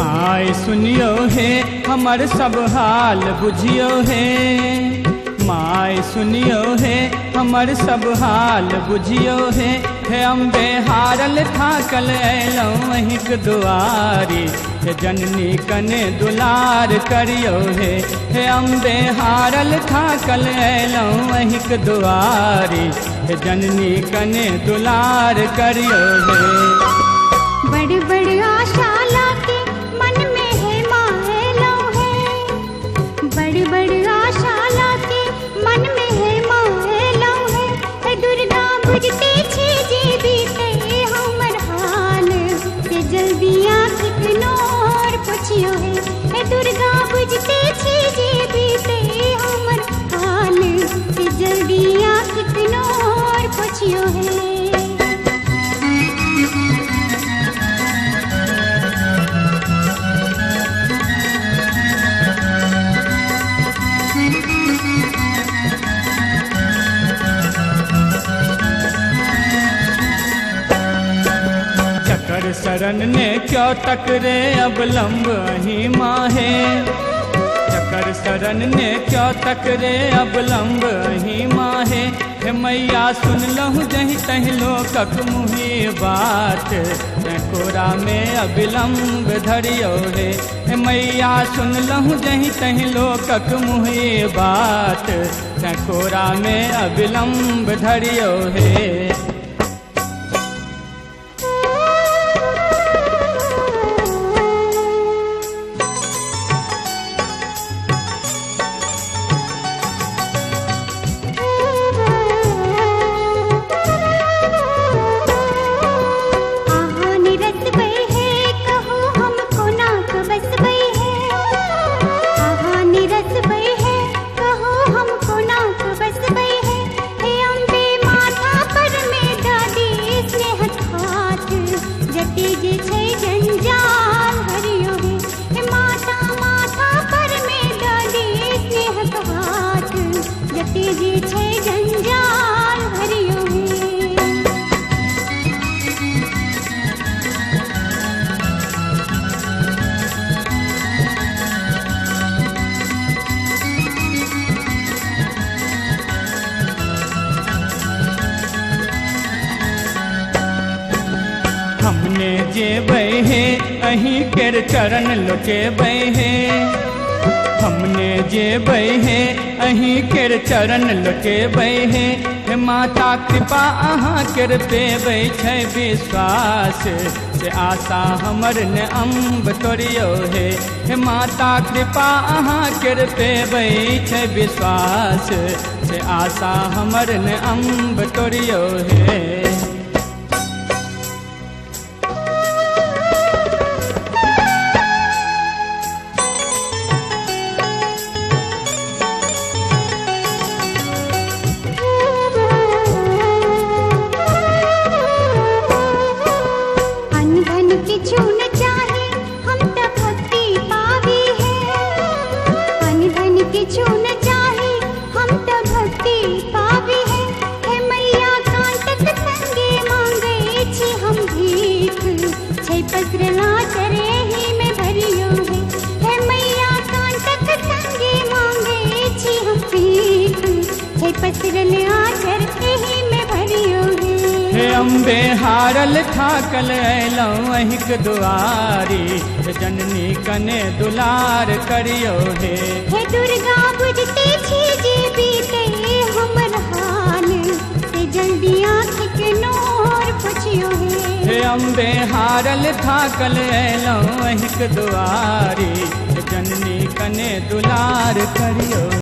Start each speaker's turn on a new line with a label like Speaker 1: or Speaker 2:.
Speaker 1: My सुनियो हे हमर सब हाल बुझियो हे। माय सुनियो हे हमर सब हाल बुझियो हे। हे अम्बे हारल थाकल अयलौं अहिंक दुआरी। हे जननी कने दुलार करियो हे। हे अम्बे हारल थाकल अयलौं अहिंक दुआरी। हे जननी कने दुलार करियो हे।
Speaker 2: बड़ बड़ आशा लाके मन में है मायलो है। बड़ बड़ आशा लाके मन में है मायलो है। हे दुर्गा बुझते छे जे बीते हमर हाल से जल्दी आँख नोर पुछियो है। हे दुर्गा बुझते छे जे बीते हमर हाल से जल्दी आँख नोर पुछियो है।
Speaker 1: चकर शरण ने क्यों तक रे अब लंब अही माहे। चकर शरण ने क्यों तक रे अब लंब अही माहे। हे मैया सुन लहु जही तही लोकक मुही बात। कोरा में अविलंब धरियो हे। हे मैया सुन लहु जही तही लोकक मुही बात। कोरा में अविलंब धरियो हे। हमने जे बहे अहीं केर चरण लुटे बहे। हमने जे बहे अहीं केर चरण लुटे बहे। हे माता कृपा अहाँ केर पेबै छै विश्वास। से आशा हमर ने अम्ब तोड़ियो हे। हे माता कृपा अहाँ केर पेबै छै विश्वास। से आशा हमर ने अम्ब तोड़ियो हे। हे अम्बे हारल थाकल अयलौं अहिंक दुआरी। जननी कने दुलार करियो हे।
Speaker 2: हे दुर्गा बुझते छे जे बीते हमर हाल से जल्दी आँख नोर पुछियो हे।
Speaker 1: हे अम्बे हारल थाकल अयलौं अहिंक दुआरी। जननी कने दुलार करियो।